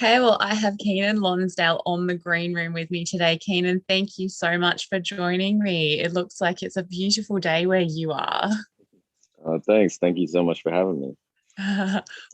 Okay, well, I have Keiynan Lonsdale on the green room with me today. Keiynan, thank you so much for joining me. It looks like it's a beautiful day where you are. Thanks. Thank you so much for having me.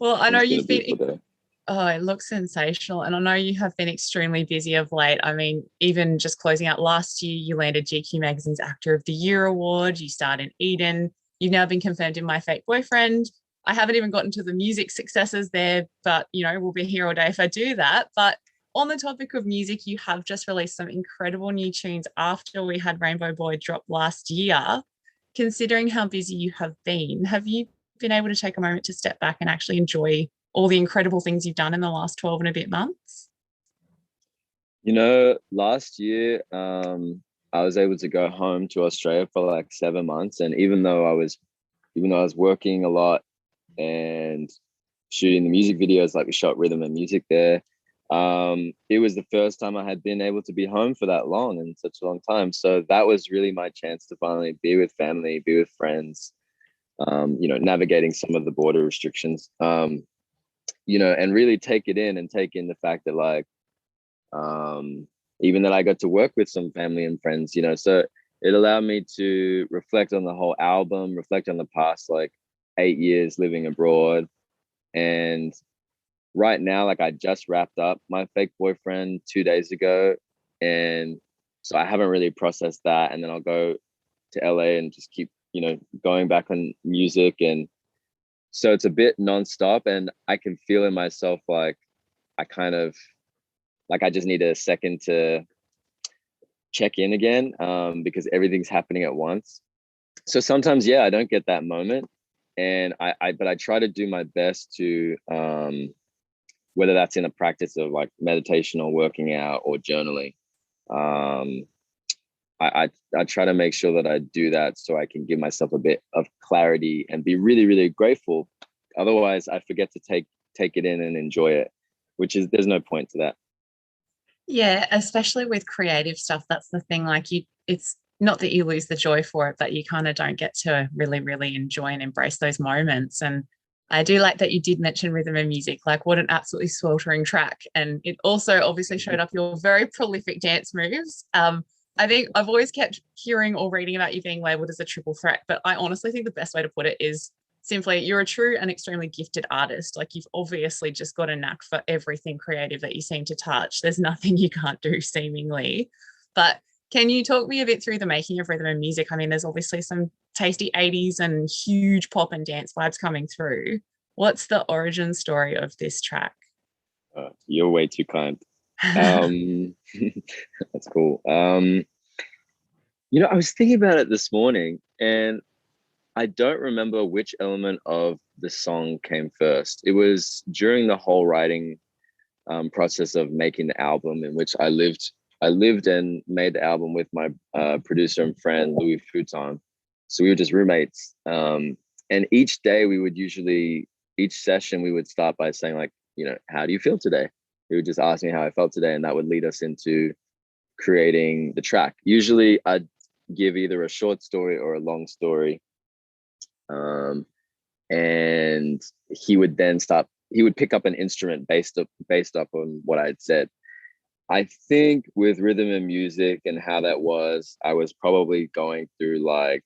Well, I know It's been a you've been, beautiful day. oh, it looks sensational. And I know you have been extremely busy of late. I mean, even just closing out last year, you landed GQ Magazine's Actor of the Year award. You starred in Eden. You've now been confirmed in My Fake Boyfriend. I haven't even gotten to the music successes there, but we'll be here all day if I do that. But on the topic of music, you have just released some incredible new tunes after we had Rainbow Boy drop last year. Considering how busy you have you been able to take a moment to step back and actually enjoy all the incredible things you've done in the last 12 and a bit months? Last year, I was able to go home to Australia for like 7 months, and even though I was working a lot and shooting the music videos, like we shot rhythm and music there. It was the first time I had been able to be home for that long and such a long time. So that was really my chance to finally be with family, be with friends, navigating some of the border restrictions, and really take it in and take in the fact that even that I got to work with some family and friends, so it allowed me to reflect on the whole album, reflect on the past like 8 years living abroad. And right now, like I just wrapped up My Fake Boyfriend 2 days ago. And so I haven't really processed that. And then I'll go to LA and just keep, going back on music. And so it's a bit nonstop. And I can feel in myself like I kind of like I just need a second to check in again, because everything's happening at once. So sometimes, yeah, I don't get that moment. And but I try to do my best to, whether that's in a practice of like meditation or working out or journaling. Um, I try to make sure that I do that so I can give myself a bit of clarity and be really, really grateful. Otherwise, I forget to take it in and enjoy it, which is there's no point to that. Yeah, especially with creative stuff, that's the thing. Like it's not that you lose the joy for it, but you kind of don't get to really, really enjoy and embrace those moments. And I do like that you did mention rhythm and music. Like, what an absolutely sweltering track. And it also obviously showed up your very prolific dance moves. I think I've always kept hearing or reading about you being labeled as a triple threat, but I honestly think the best way to put it is simply you're a true and extremely gifted artist. Like, you've obviously just got a knack for everything creative that you seem to touch. There's nothing you can't do, seemingly. But can you talk me a bit through the making of rhythm and music? I mean, there's obviously some tasty 80s and huge pop and dance vibes coming through. What's the origin story of this track? You're way too kind. Um, that's cool. I was thinking about it this morning, and I don't remember which element of the song came first. It was during the whole writing process of making the album, in which I lived. I lived and made the album with my producer and friend Louis Futon. So we were just roommates. And each day each session we would start by saying like, how do you feel today? He would just ask me how I felt today, and that would lead us into creating the track. Usually I'd give either a short story or a long story. And he would pick up an instrument based up on what I'd said. I think with rhythm and music and how that was, I was probably going through like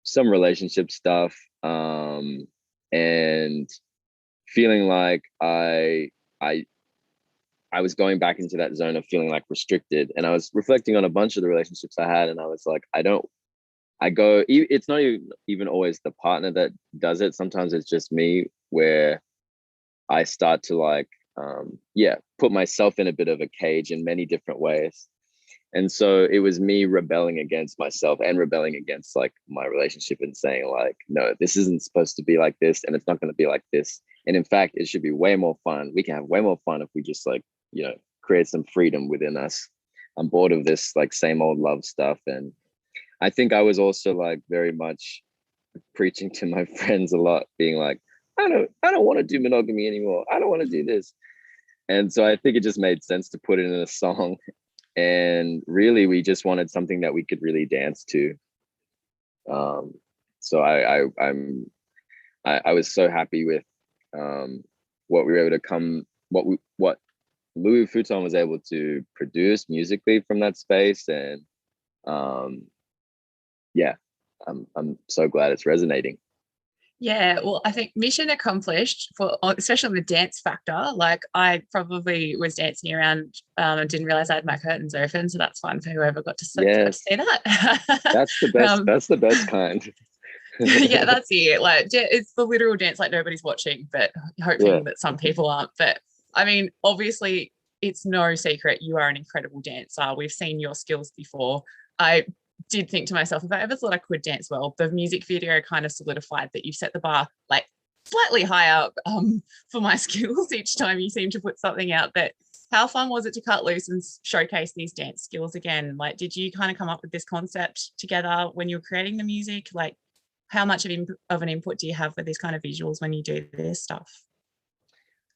some relationship stuff, and feeling like I was going back into that zone of feeling like restricted. And I was reflecting on a bunch of the relationships I had, and I was like, it's not even always the partner that does it. Sometimes it's just me, where I start to like, put myself in a bit of a cage in many different ways. And so it was me rebelling against myself and rebelling against like my relationship and saying like, no, this isn't supposed to be like this, and it's not going to be like this. And in fact, it should be way more fun. We can have way more fun if we just like, create some freedom within us. I'm bored of this like same old love stuff. And I think I was also like very much preaching to my friends a lot, being like, I don't want to do monogamy anymore. I don't want to do this. And so I think it just made sense to put it in a song. And really, we just wanted something that we could really dance to. So I was so happy with what we were able to come what Louis Vuitton was able to produce musically from that space. And yeah, I'm so glad it's resonating. Yeah, well, I think mission accomplished for especially on the dance factor. Like I probably was dancing around and didn't realize I had my curtains open, so that's fun for whoever got to see Yes, that. that's the best. That's the best kind. Yeah, that's it. Like it's the literal dance, like nobody's watching, but Yeah, hoping that some people aren't. But I mean, obviously, it's no secret you are an incredible dancer. We've seen your skills before. I did think to myself, if I ever thought I could dance well, the music video kind of solidified that you've set the bar like slightly higher for my skills each time you seem to put something out. But how fun was it to cut loose and showcase these dance skills again? Like, did you kind of come up with this concept together when you were creating the music? Like, how much of an input do you have with these kind of visuals when you do this stuff?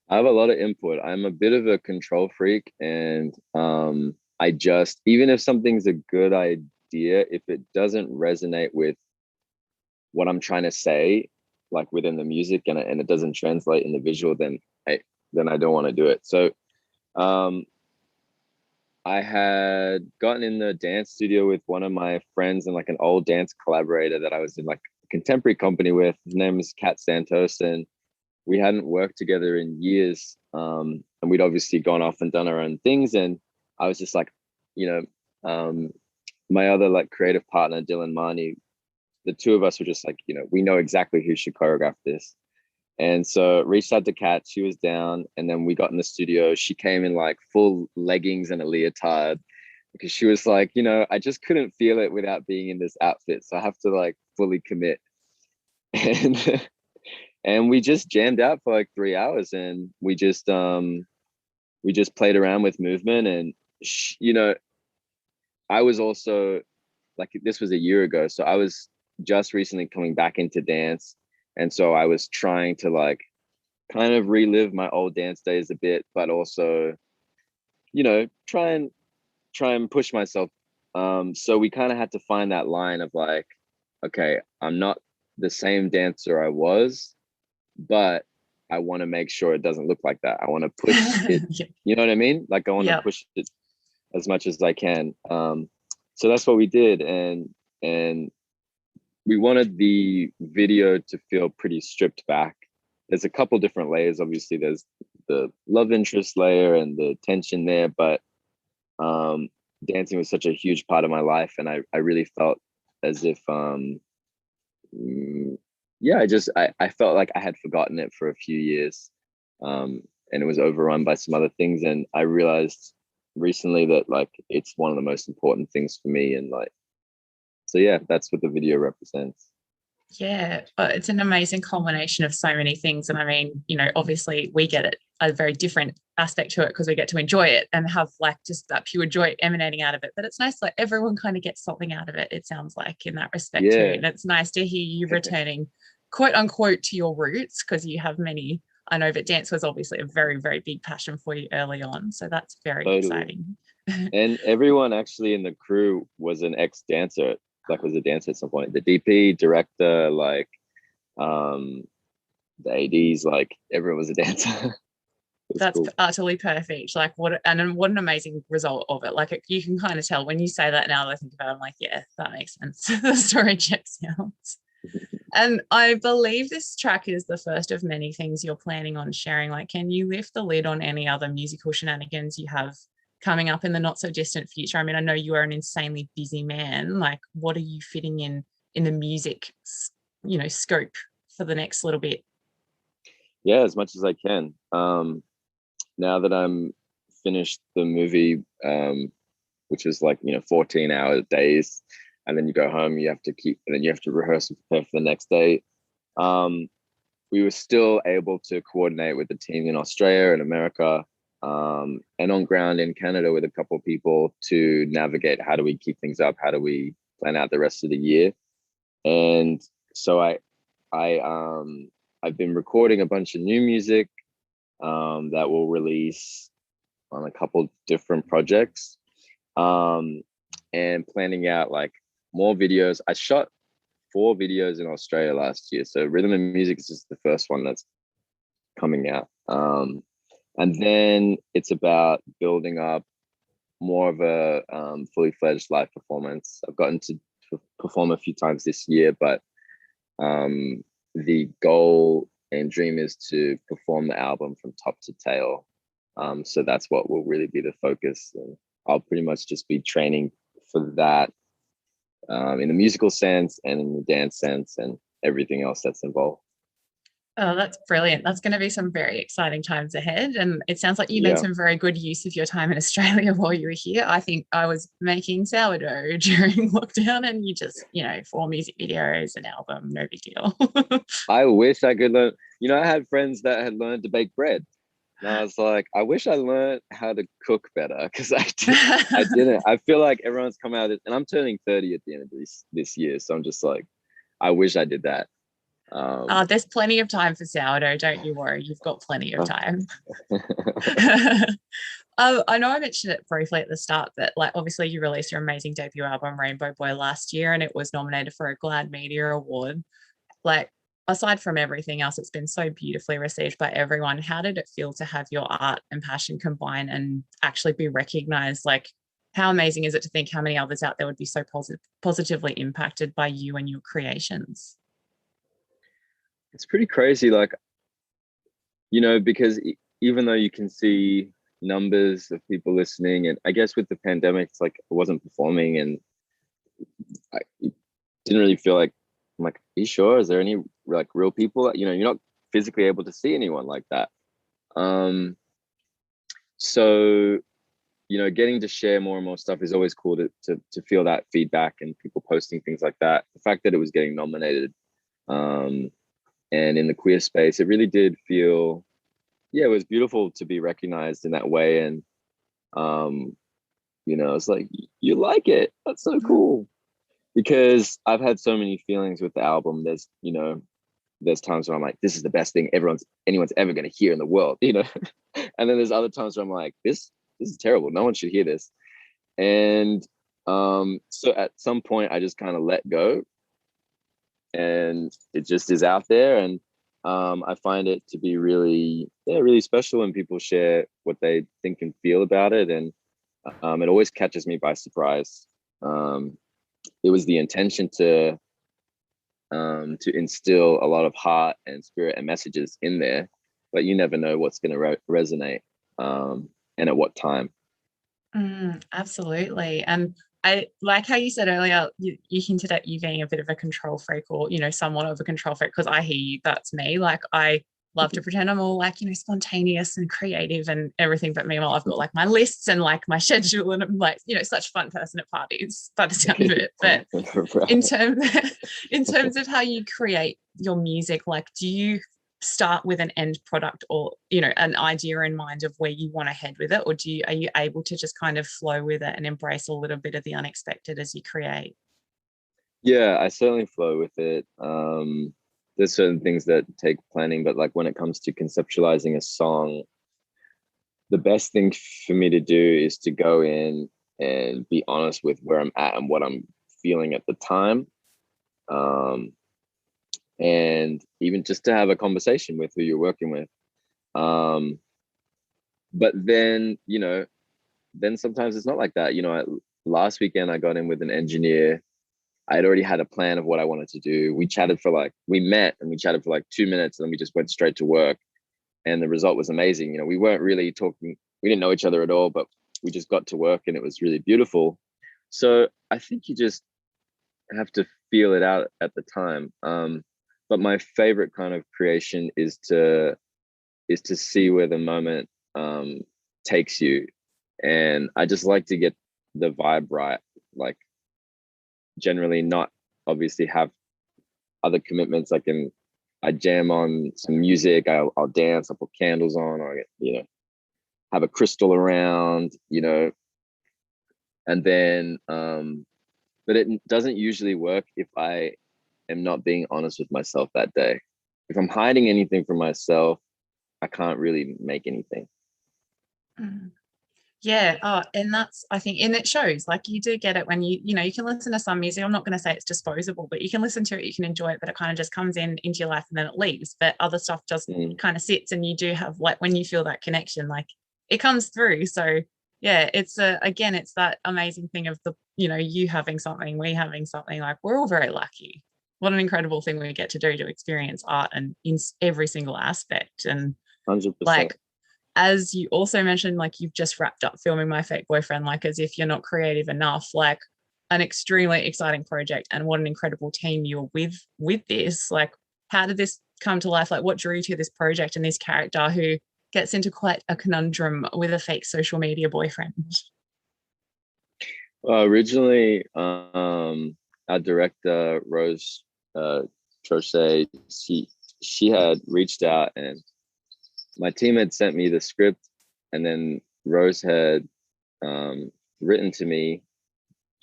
I have a lot of input. I'm a bit of a control freak, and I just, even if something's a good idea, if it doesn't resonate with what I'm trying to say, like within the music, and it doesn't translate in the visual, then I don't want to do it. So um, I had gotten in the dance studio with one of my friends and like an old dance collaborator that I was in like a contemporary company with. His name is Kat Santos, and we hadn't worked together in years. And we'd obviously gone off and done our own things. And I was just like, my other like creative partner, Dylan Marnie, the two of us were just like, we know exactly who should choreograph this. And so reached out to Kat, she was down, and then we got in the studio. She came in like full leggings and a leotard because she was like, I just couldn't feel it without being in this outfit. So I have to like fully commit. And and we just jammed out for like 3 hours, and we just played around with movement. And I was also like, this was a year ago, so I was just recently coming back into dance, and so I was trying to like kind of relive my old dance days a bit, but also try and push myself. So we kind of had to find that line of like, okay, I'm not the same dancer I was, but I want to make sure it doesn't look like that. I want to push it. Yeah. You know what I mean? Like I want to push it as much as I can. So that's what we did, and we wanted the video to feel pretty stripped back. There's a couple different layers. Obviously, there's the love interest layer and the tension there, but dancing was such a huge part of my life, and I really felt as if yeah, I felt like I had forgotten it for a few years, and it was overrun by some other things. And I realized recently that like it's one of the most important things for me, and like, so yeah, that's what the video represents. Yeah, but it's an amazing combination of so many things. And I mean, obviously we get it a very different aspect to it because we get to enjoy it and have like just that pure joy emanating out of it. But it's nice, like everyone kind of gets something out of it, it sounds like, in that respect too. Yeah, And it's nice to hear you returning quote unquote to your roots, because you have many. I know that dance was obviously a very, very big passion for you early on. So that's very totally. exciting. And everyone actually in the crew was an ex-dancer, like was a dancer at some point. The DP, director, like the ADs, like everyone was a dancer. That's Cool. utterly perfect. Like what an amazing result of it. Like you can kind of tell when you say that now that I think about it, I'm like, yeah, that makes sense. The story checks out. And I believe this track is the first of many things you're planning on sharing. Like, can you lift the lid on any other musical shenanigans you have coming up in the not so distant future? I mean, I know you are an insanely busy man. Like, what are you fitting in the music, scope for the next little bit? Yeah, as much as I can. Now that I'm finished the movie, which is like 14-hour days, and then you go home, and then you have to rehearse and prepare for the next day. We were still able to coordinate with the team in Australia and America, and on ground in Canada with a couple of people to navigate how do we keep things up, how do we plan out the rest of the year. And so I've been recording a bunch of new music that will release on a couple different projects, and planning out like more videos. I shot 4 videos in Australia last year, so Rhythm and Music is just the first one that's coming out. And then it's about building up more of a fully fledged live performance. I've gotten to perform a few times this year, but the goal and dream is to perform the album from top to tail. So that's what will really be the focus. And I'll pretty much just be training for that in the musical sense and in the dance sense and everything else that's involved. Oh, that's brilliant. That's going to be some very exciting times ahead. And it sounds like you made Yeah. some very good use of your time in Australia while you were here. I think I was making sourdough during lockdown and you just, 4 music videos, an album, no big deal. I wish I could learn. I had friends that had learned to bake bread. And I was like, I wish I learned how to cook better because I didn't. I feel like everyone's come out of it, and I'm turning 30 at the end of this year. So I'm just like, I wish I did that. There's plenty of time for sourdough. Don't you worry. You've got plenty of time. I know I mentioned it briefly at the start, but like obviously you released your amazing debut album, Rainbow Boy, last year, and it was nominated for a Glad Media Award. Like, aside from everything else, it's been so beautifully received by everyone. How did it feel to have your art and passion combine and actually be recognized? Like, how amazing is it to think how many others out there would be so positively impacted by you and your creations? It's pretty crazy, like, because even though you can see numbers of people listening, and I guess with the pandemic, it's like I wasn't performing, and I didn't really feel like, I'm like, are you sure? Is there any like real people? You're not physically able to see anyone like that. So getting to share more and more stuff is always cool to feel that feedback and people posting things like that. The fact that it was getting nominated, and in the queer space, it really did feel, yeah, it was beautiful to be recognized in that way. And it's like, you like it, that's so cool. Because I've had so many feelings with the album. There's times where I'm like, this is the best thing anyone's ever going to hear in the world, and then there's other times where I'm like, this is terrible, no one should hear this. And so at some point I just kind of let go, and it just is out there. And I find it to be really, yeah, really special when people share what they think and feel about it. And it always catches me by surprise. It was the intention to instill a lot of heart and spirit and messages in there, but you never know what's going to resonate, and at what time. Absolutely. And I like how you said earlier, you hinted at you being a bit of a control freak, or, somewhat of a control freak, because I hear you, that's me. Like, I love to pretend I'm all like, spontaneous and creative and everything. But meanwhile, I've got like my lists and like my schedule, and I'm like, such a fun person at parties by the sound of it. But in terms in terms of how you create your music, like, do you start with an end product, or an idea in mind of where you want to head with it, or are you able to just kind of flow with it and embrace a little bit of the unexpected as you create? Yeah, I certainly flow with it. There's certain things that take planning, but like when it comes to conceptualizing a song, the best thing for me to do is to go in and be honest with where I'm at and what I'm feeling at the time. And even just to have a conversation with who you're working with. But then, then sometimes it's not like that. Last weekend I got in with an engineer. I'd already had a plan of what I wanted to do. We met and we chatted for like 2 minutes, and then we just went straight to work. And the result was amazing. We weren't really talking, we didn't know each other at all, but we just got to work and it was really beautiful. So I think you just have to feel it out at the time. But my favorite kind of creation is to see where the moment takes you. And I just like to get the vibe right, like generally not obviously have other commitments. I jam on some music, I'll dance, I'll put candles on, or have a crystal around, and then but it doesn't usually work if I am not being honest with myself that day. If I'm hiding anything from myself, I can't really make anything. Yeah. Oh, and that's, I think, and it shows like you do get it when you can listen to some music. I'm not going to say it's disposable, but you can listen to it, you can enjoy it, but it kind of just comes into your life and then it leaves. But other stuff just Mm. kind of sits, and you do have, like, when you feel that connection, like it comes through. So yeah, again, it's that amazing thing of you having something, we having something, like we're all very lucky. What an incredible thing we get to do, to experience art and in every single aspect. And 100%. like, as you also mentioned, like you've just wrapped up filming My Fake Boyfriend, like as if you're not creative enough, like an extremely exciting project, and what an incredible team you're with this. Like, how did this come to life? Like, what drew you to this project and this character who gets into quite a conundrum with a fake social media boyfriend? Originally, our director Rose Trochet, she had reached out, and my team had sent me the script, and then Rose had written to me,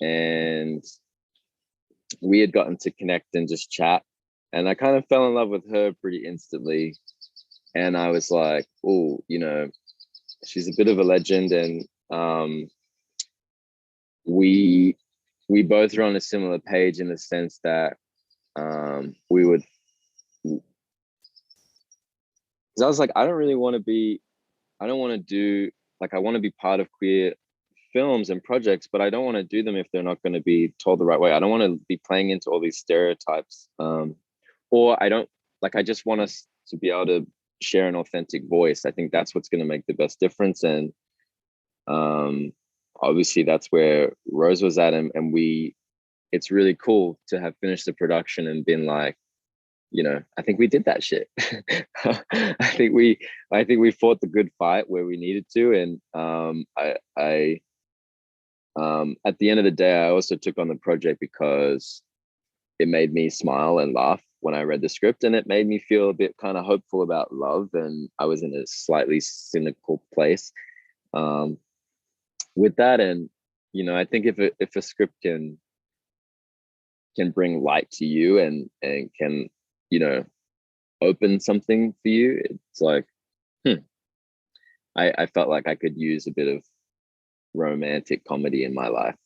and we had gotten to connect and just chat, and I kind of fell in love with her pretty instantly. And I was like, oh, she's a bit of a legend, and we both are on a similar page in the sense that we would, because I was like, I don't want to do, like, I want to be part of queer films and projects, but I don't want to do them if they're not going to be told the right way. I don't want to be playing into all these stereotypes, or I just want us to be able to share an authentic voice. I think that's what's going to make the best difference. And obviously that's where Rose was at, and it's really cool to have finished the production and been like, I think we did that shit. I think we fought the good fight where we needed to. And I at the end of the day, I also took on the project because it made me smile and laugh when I read the script, and it made me feel a bit kind of hopeful about love. And I was in a slightly cynical place with that. And I think if a script can bring light to you, and can open something for you, it's like, I felt like I could use a bit of romantic comedy in my life.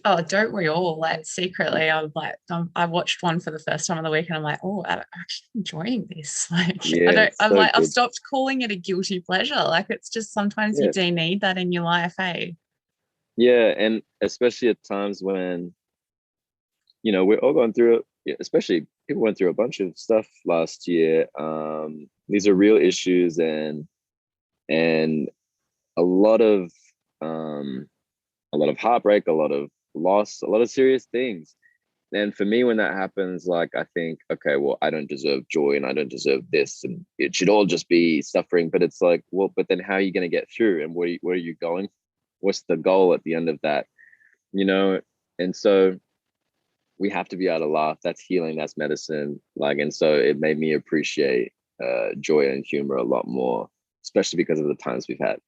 Oh, don't we all? Like, secretly, I'm like, I watched one for the first time of the week, and I'm like, oh, I'm actually enjoying this. Like, I Yeah, don't, it's I'm so like, I've good. stopped calling it a guilty pleasure. Like, it's just sometimes you Yeah, do need that in your life, hey? yeah, and especially at times when we're all going through, especially people went through a bunch of stuff last year. These are real issues, and a lot of um, heartbreak, a lot of loss, a lot of serious things. And for me, when that happens, like, I think, okay, well, I don't deserve joy, and I don't deserve this, and it should all just be suffering. But it's like, well, but then how are you going to get through? And where are you going? What's the goal at the end of that? You know? And so we have to be able to laugh. That's healing, that's medicine. Like, and so it made me appreciate joy and humor a lot more, especially because of the times we've had.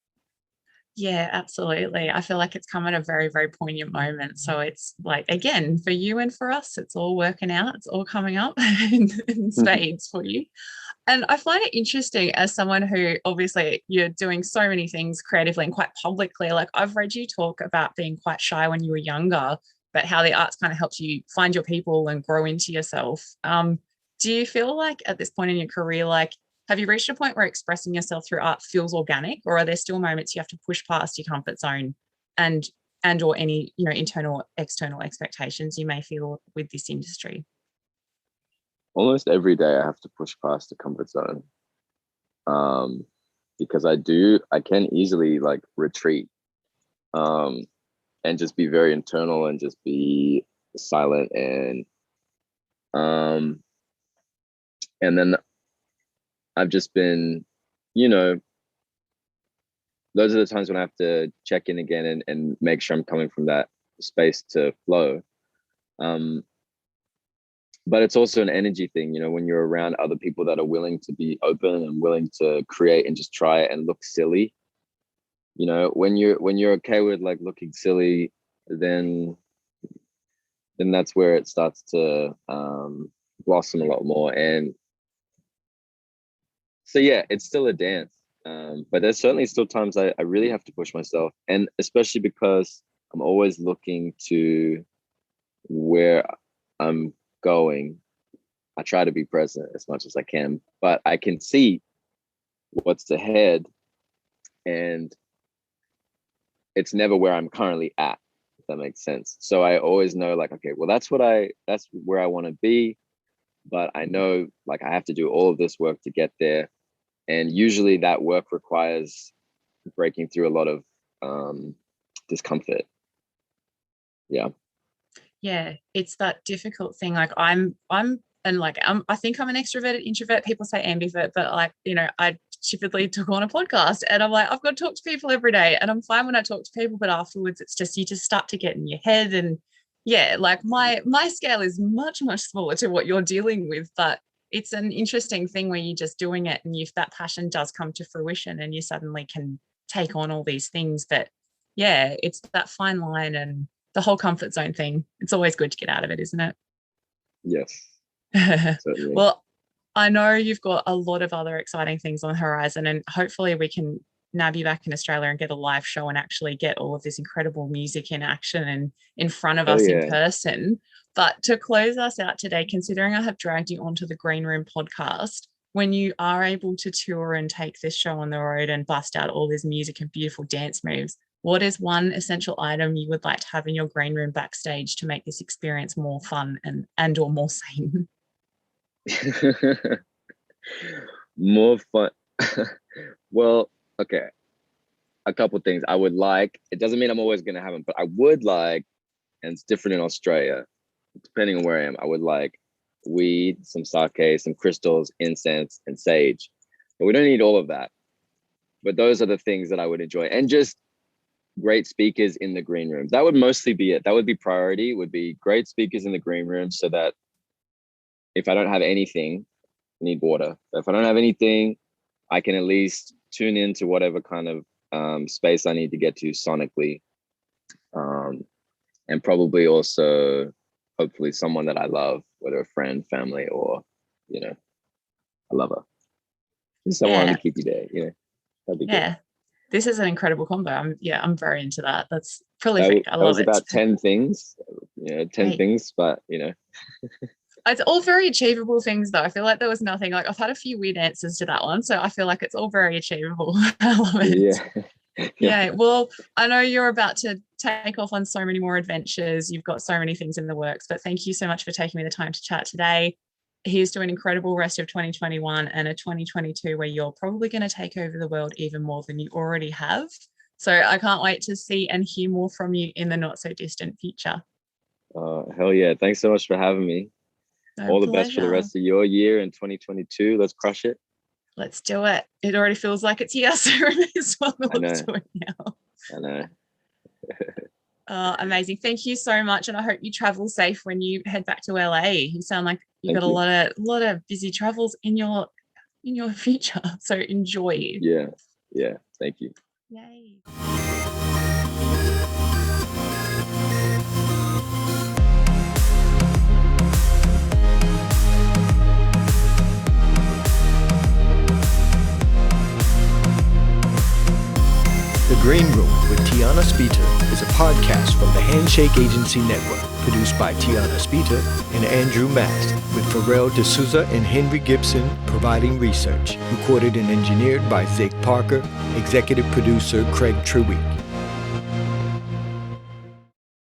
Yeah, absolutely. I feel like it's come at a very, very poignant moment. So it's like, again, for you and for us, it's all working out. It's all coming up in spades for you. And I find it interesting, as someone who, obviously, you're doing so many things creatively and quite publicly. Like, I've read you talk about being quite shy when you were younger, but how the arts kind of helps you find your people and grow into yourself. Do you feel like at this point in your career, like, have you reached a point where expressing yourself through art feels organic, or are there still moments you have to push past your comfort zone and or any, internal, external expectations you may feel with this industry? Almost every day I have to push past the comfort zone, um, because I can easily like retreat, um, and just be very internal and just be silent, um, and then I've just been, you know, those are the times when I have to check in again, and make sure I'm coming from that space to flow. Um, but it's also an energy thing, when you're around other people that are willing to be open and willing to create and just try it and look silly. When you're okay with like looking silly, then that's where it starts to blossom a lot more. And so yeah, it's still a dance. But there's certainly still times I really have to push myself, and especially because I'm always looking to where I'm going. I try to be present as much as I can, but I can see what's ahead, and it's never where I'm currently at, if that makes sense. So I always know, like, okay, well, that's where I want to be, but I know, like, I have to do all of this work to get there. And usually that work requires breaking through a lot of discomfort. Yeah. Yeah, it's that difficult thing. Like I think I'm an extroverted introvert. People say ambivert, but like, I stupidly took on a podcast and I'm like, I've got to talk to people every day, and I'm fine when I talk to people, but afterwards it's just, you just start to get in your head. And yeah, like my scale is much, much smaller to what you're dealing with, but it's an interesting thing where you're just doing it, and if that passion does come to fruition and you suddenly can take on all these things. But yeah, it's that fine line and the whole comfort zone thing. It's always good to get out of it, isn't it? Yes. Certainly. Well, I know you've got a lot of other exciting things on the horizon, and hopefully we can nab you back in Australia and get a live show and actually get all of this incredible music in action and in front of us in person. But to close us out today, considering I have dragged you onto the Green Room podcast, when you are able to tour and take this show on the road and bust out all this music and beautiful dance moves, what is one essential item you would like to have in your green room backstage to make this experience more fun and or more sane? More fun. Well, okay. A couple things I would like. It doesn't mean I'm always going to have them, but I would like, and it's different in Australia, depending on where I am, I would like weed, some sake, some crystals, incense, and sage. But we don't need all of that. But those are the things that I would enjoy. And just great speakers in the green room. That would mostly be it. That would be priority, would be great speakers in the green room, so that if I don't have anything, I need water. But if I don't have anything, I can at least tune into whatever kind of space I need to get to sonically. And probably also, hopefully, someone that I love, whether a friend, family, or, a lover. Just someone to keep you there, that'd be good. This is an incredible combo. I'm very into that. That's prolific. I love it. That was about 10 things, 10 things, but, It's all very achievable things, though. I feel like there was nothing, like I've had a few weird answers to that one, so I feel like it's all very achievable. I love it. Yeah. Well, I know you're about to take off on so many more adventures. You've got so many things in the works, but thank you so much for taking me the time to chat today. Here's to an incredible rest of 2021 and a 2022 where you're probably going to take over the world even more than you already have. So I can't wait to see and hear more from you in the not so distant future. Hell yeah. Thanks so much for having me. All the best for the rest of your year in 2022. Let's crush it. Let's do it. It already feels like it's here, so we may as well look to it now. I know. Amazing. Thank you so much, and I hope you travel safe when you head back to LA. You sound like you've got a lot of busy travels in your future, so enjoy. Yeah. Thank you. Yay. The Green Room with Tiana Speter is a podcast from the Handshake Agency Network, produced by Tiana Speter and Andrew Mast, with Pharrell D'Souza and Henry Gibson providing research. Recorded and engineered by Zake Parker, executive producer Craig Treweek.